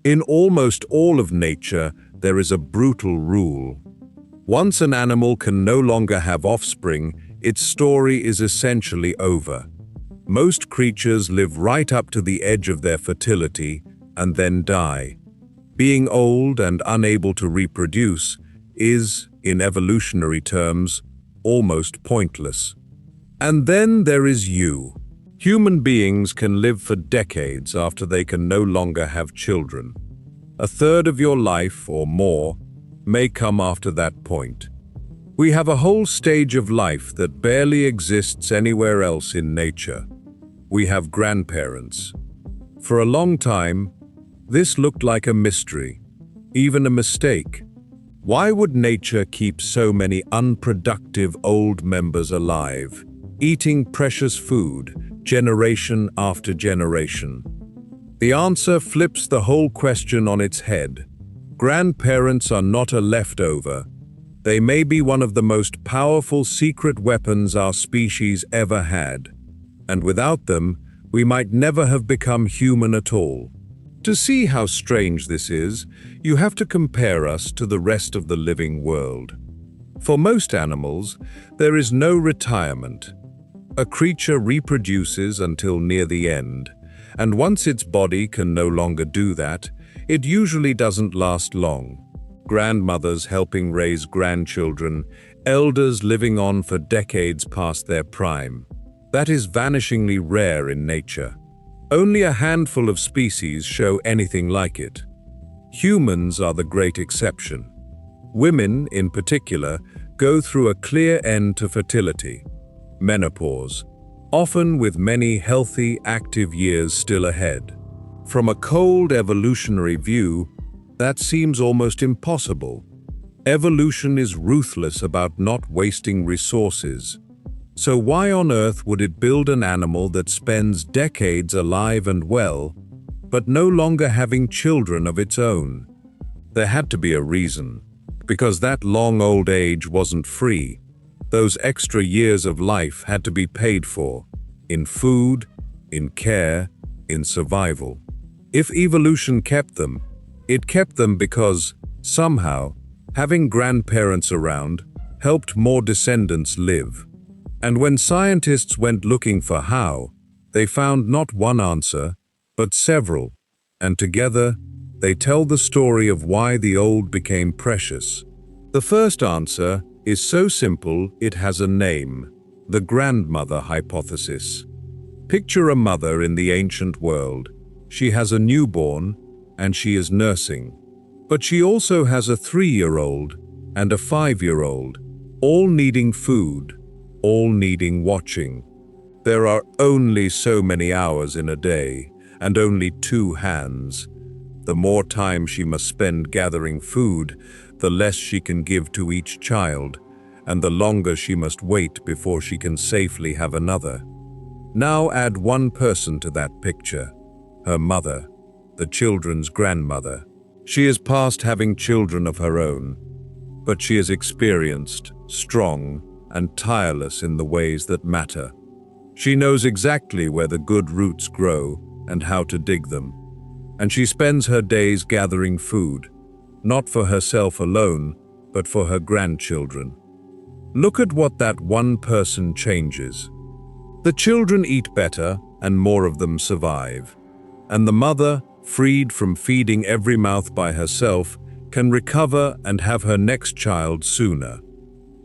In almost all of nature, there is a brutal rule. Once an animal can no longer have offspring, its story is essentially over. Most creatures live right up to the edge of their fertility and then die. Being old and unable to reproduce is, in evolutionary terms, almost pointless. And then there is you. Human beings can live for decades after they can no longer have children. A third of your life, or more, may come after that point. We have a whole stage of life that barely exists anywhere else in nature. We have grandparents. For a long time, this looked like a mystery, even a mistake. Why would nature keep so many unproductive old members alive, eating precious food, generation after generation? The answer flips the whole question on its head. Grandparents are not a leftover. They may be one of the most powerful secret weapons our species ever had. And without them, we might never have become human at all. To see how strange this is, you have to compare us to the rest of the living world. For most animals, there is no retirement. A creature reproduces until near the end, and once its body can no longer do that, it usually doesn't last long. Grandmothers helping raise grandchildren, elders living on for decades past their prime. That is vanishingly rare in nature. Only a handful of species show anything like it. Humans are the great exception. Women, in particular, go through a clear end to fertility, menopause, often with many healthy, active years still ahead. From a cold evolutionary view, that seems almost impossible. Evolution is ruthless about not wasting resources. So why on earth would it build an animal that spends decades alive and well, but no longer having children of its own? There had to be a reason, because that long old age wasn't free. Those extra years of life had to be paid for, in food, in care, in survival. If evolution kept them, it kept them because, somehow, having grandparents around helped more descendants live. And when scientists went looking for how, they found not one answer, but several, and together, they tell the story of why the old became precious. The first answer is so simple it has a name: the grandmother hypothesis. Picture a mother in the ancient world. She has a newborn, and she is nursing. But she also has a 3-year-old and a 5-year-old, all needing food, all needing watching. There are only so many hours in a day, and only 2 hands. The more time she must spend gathering food, the less she can give to each child, and the longer she must wait before she can safely have another. Now add one person to that picture: her mother, the children's grandmother. She is past having children of her own, but she is experienced, strong, and tireless in the ways that matter. She knows exactly where the good roots grow and how to dig them. And she spends her days gathering food, not for herself alone, but for her grandchildren. Look at what that one person changes. The children eat better, and more of them survive. And the mother, freed from feeding every mouth by herself, can recover and have her next child sooner.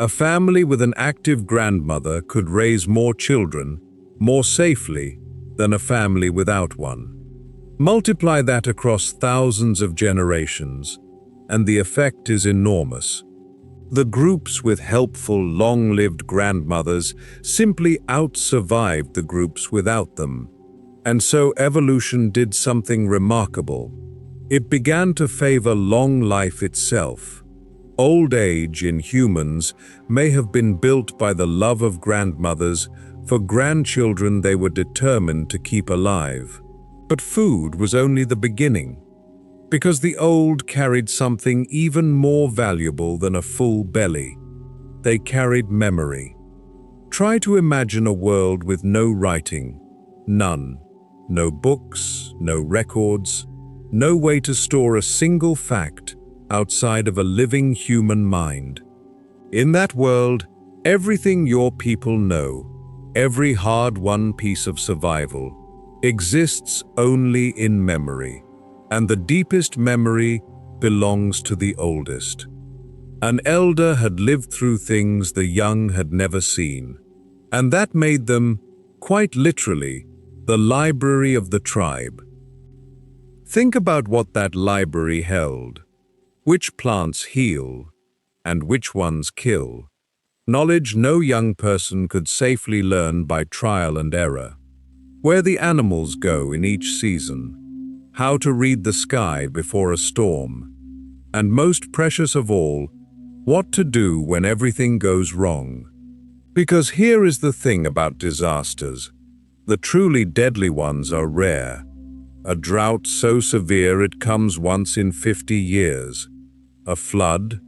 A family with an active grandmother could raise more children, more safely, than a family without one. Multiply that across thousands of generations, and the effect is enormous. The groups with helpful, long-lived grandmothers simply out-survived the groups without them. And so evolution did something remarkable. It began to favor long life itself. Old age in humans may have been built by the love of grandmothers for grandchildren they were determined to keep alive. But food was only the beginning, because the old carried something even more valuable than a full belly. They carried memory. Try to imagine a world with no writing, none. No books, no records. no way to store a single fact outside of a living human mind. In that world, everything your people know, every hard-won piece of survival, exists only in memory, and the deepest memory belongs to the oldest. An elder had lived through things the young had never seen, and that made them, quite literally, the library of the tribe. Think about what that library held. Which plants heal, and which ones kill. Knowledge no young person could safely learn by trial and error. Where the animals go in each season, how to read the sky before a storm, and most precious of all, what to do when everything goes wrong. Because here is the thing about disasters. The truly deadly ones are rare. A drought so severe it comes once in 50 years. A flood,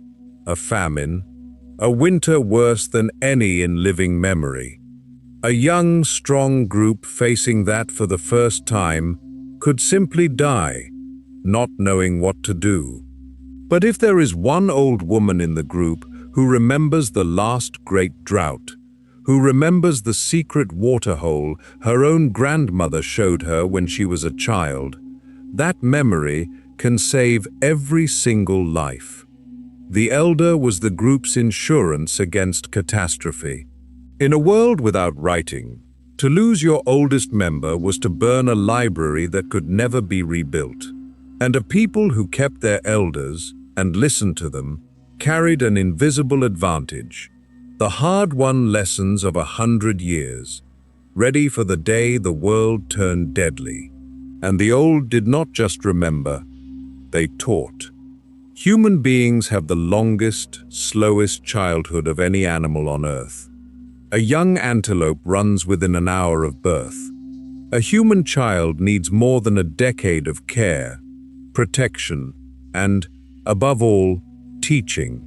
a famine, a winter worse than any in living memory. A young, strong group facing that for the first time could simply die, not knowing what to do. But if there is one old woman in the group who remembers the last great drought, who remembers the secret waterhole her own grandmother showed her when she was a child, that memory can save every single life. The elder was the group's insurance against catastrophe. In a world without writing, to lose your oldest member was to burn a library that could never be rebuilt. And a people who kept their elders and listened to them carried an invisible advantage. The hard-won lessons of 100 years, ready for the day the world turned deadly. And the old did not just remember, they taught. Human beings have the longest, slowest childhood of any animal on Earth. A young antelope runs within an hour of birth. A human child needs more than a decade of care, protection, and, above all, teaching.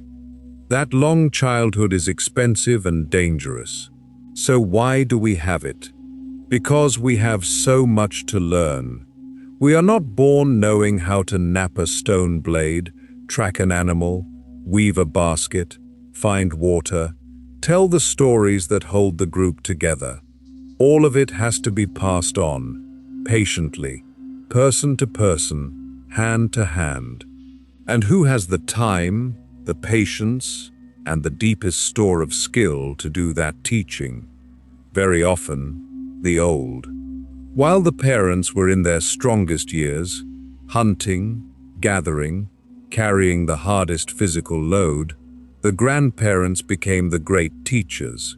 That long childhood is expensive and dangerous. So why do we have it? Because we have so much to learn. We are not born knowing how to knap a stone blade, track an animal, weave a basket, find water, tell the stories that hold the group together. All of it has to be passed on, patiently, person to person, hand to hand. And who has the time, the patience, and the deepest store of skill to do that teaching? Very often, the old. While the parents were in their strongest years, hunting, gathering, carrying the hardest physical load, the grandparents became the great teachers.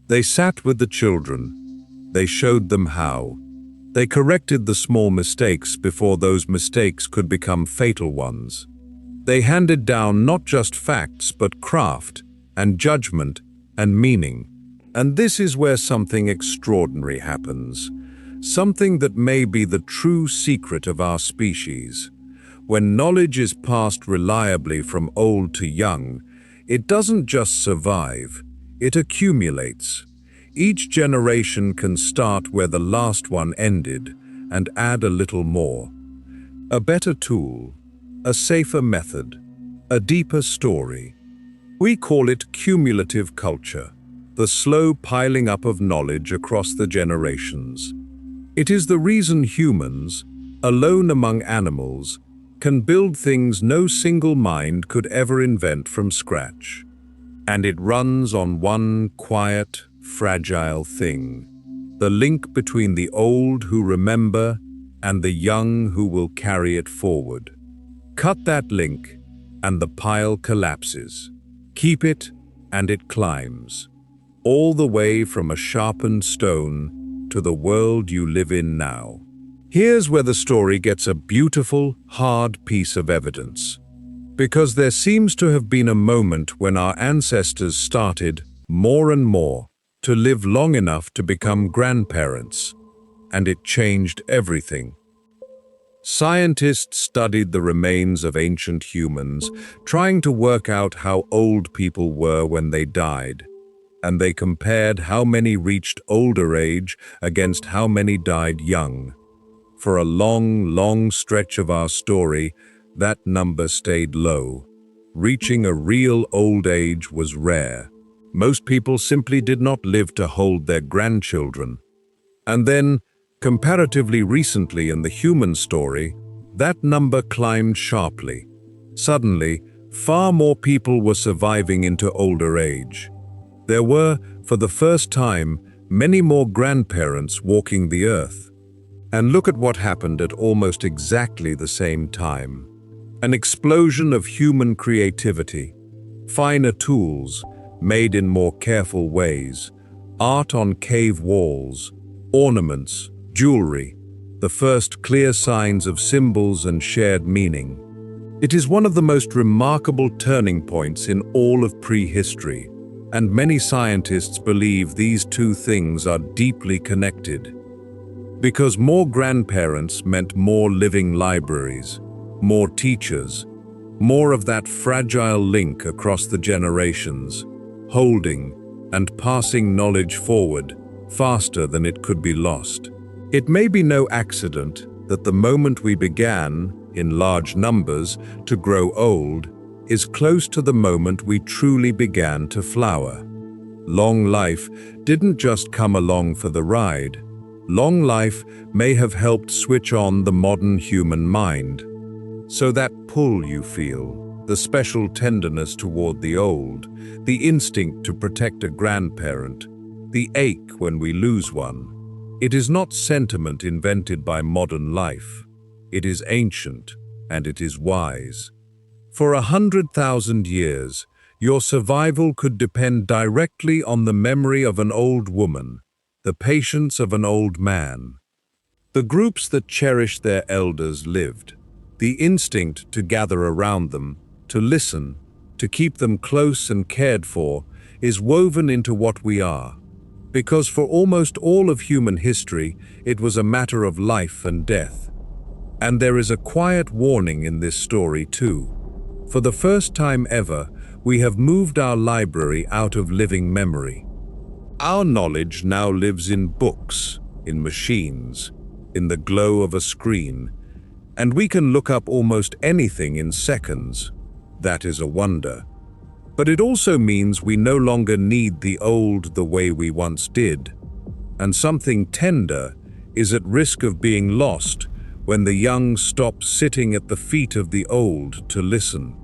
They sat with the children. They showed them how. They corrected the small mistakes before those mistakes could become fatal ones. They handed down not just facts but craft and judgment and meaning. And this is where something extraordinary happens. Something that may be the true secret of our species. When knowledge is passed reliably from old to young, it doesn't just survive, it accumulates. Each generation can start where the last one ended and add a little more. A better tool, a safer method, a deeper story. We call it cumulative culture, the slow piling up of knowledge across the generations. It is the reason humans, alone among animals, can build things no single mind could ever invent from scratch. And it runs on one quiet, fragile thing, the link between the old who remember and the young who will carry it forward. Cut that link, and the pile collapses. Keep it, and it climbs, all the way from a sharpened stone to the world you live in now. Here's where the story gets a beautiful, hard piece of evidence. Because there seems to have been a moment when our ancestors started, more and more, to live long enough to become grandparents, and it changed everything. Scientists studied the remains of ancient humans, trying to work out how old people were when they died, and they compared how many reached older age against how many died young. for a long stretch of our story, that number stayed low. Reaching a real old age was rare. Most people simply did not live to hold their grandchildren. And then, comparatively recently in the human story, that number climbed sharply. Suddenly, far more people were surviving into older age. There were, for the first time, many more grandparents walking the earth. And look at what happened at almost exactly the same time. An explosion of human creativity. Finer tools, made in more careful ways. Art on cave walls. Ornaments, jewelry. The first clear signs of symbols and shared meaning. It is one of the most remarkable turning points in all of prehistory, and many scientists believe these two things are deeply connected. Because more grandparents meant more living libraries, more teachers, more of that fragile link across the generations, holding and passing knowledge forward faster than it could be lost. It may be no accident that the moment we began, in large numbers, to grow old, is close to the moment we truly began to flower. Long life didn't just come along for the ride. Long life may have helped switch on the modern human mind. So that pull you feel, the special tenderness toward the old, the instinct to protect a grandparent, the ache when we lose one, it is not sentiment invented by modern life. It is ancient, and it is wise. For 100,000 years, your survival could depend directly on the memory of an old woman, the patience of an old man. The groups that cherished their elders lived. The instinct to gather around them, to listen, to keep them close and cared for, is woven into what we are. Because for almost all of human history, it was a matter of life and death. And there is a quiet warning in this story too. For the first time ever, we have moved our library out of living memory. Our knowledge now lives in books, in machines, in the glow of a screen, and we can look up almost anything in seconds. That is a wonder. But it also means we no longer need the old the way we once did. And something tender is at risk of being lost when the young stop sitting at the feet of the old to listen.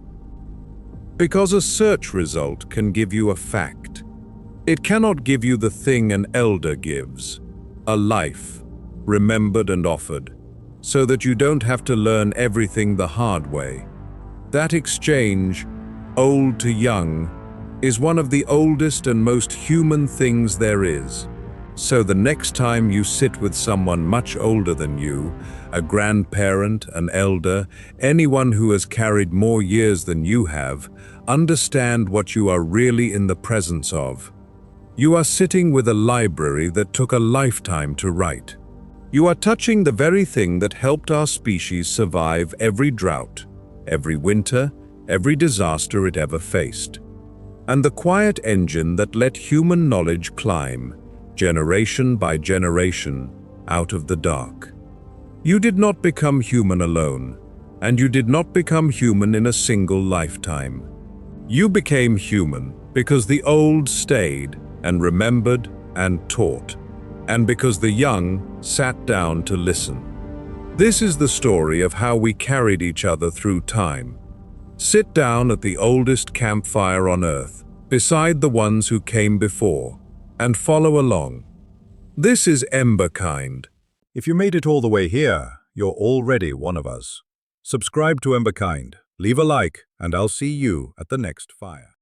Because a search result can give you a fact. It cannot give you the thing an elder gives, a life, remembered and offered, so that you don't have to learn everything the hard way. That exchange, old to young, is one of the oldest and most human things there is. So the next time you sit with someone much older than you, a grandparent, an elder, anyone who has carried more years than you have, understand what you are really in the presence of. You are sitting with a library that took a lifetime to write. You are touching the very thing that helped our species survive every drought, every winter, every disaster it ever faced. And the quiet engine that let human knowledge climb, generation by generation, out of the dark. You did not become human alone, and you did not become human in a single lifetime. You became human because the old stayed and remembered and taught, and because the young sat down to listen. This is the story of how we carried each other through time. Sit down at the oldest campfire on earth, beside the ones who came before, and follow along. This is Emberkind. If you made it all the way here, you're already one of us. Subscribe to Emberkind, leave a like, and I'll see you at the next fire.